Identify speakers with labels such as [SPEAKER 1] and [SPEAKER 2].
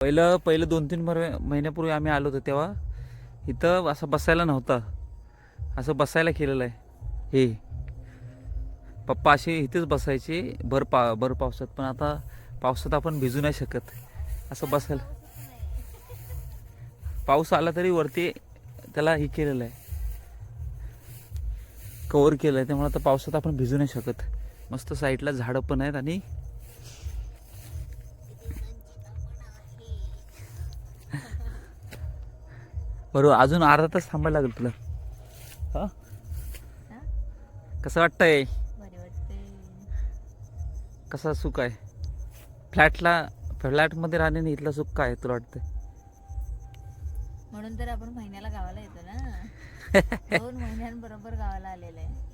[SPEAKER 1] पहिलं 2-3 महिन्यापूर्वी आम्ही आलो होतो तेव्हा इथं असं बसायला नव्हतं, असं बसायला केलेलं आहे. हे पप्पा असे इथेच बसायचे भर पावसात. पण आता पावसात आपण भिजू नाही शकत, असं बसायला. पाऊस आला तरी वरती त्याला हे केलेलं आहे, कव्हर केलं आहे, त्यामुळे आता पावसात आपण भिजू नाही शकत. मस्त साईडला झाडं पण आहेत आणि बरोबर अजून अर्धा तास थांबायला लागेल तुला. हा कसं वाटतंय? कसा सुख आहे फ्लॅटमध्ये राहण्याने? इथला सुख काय तुला वाटतं?
[SPEAKER 2] म्हणून तर आपण महिन्याला गावाला येतो ना. 2 महिन्यांबरोबर गावाला आलेलं आहे.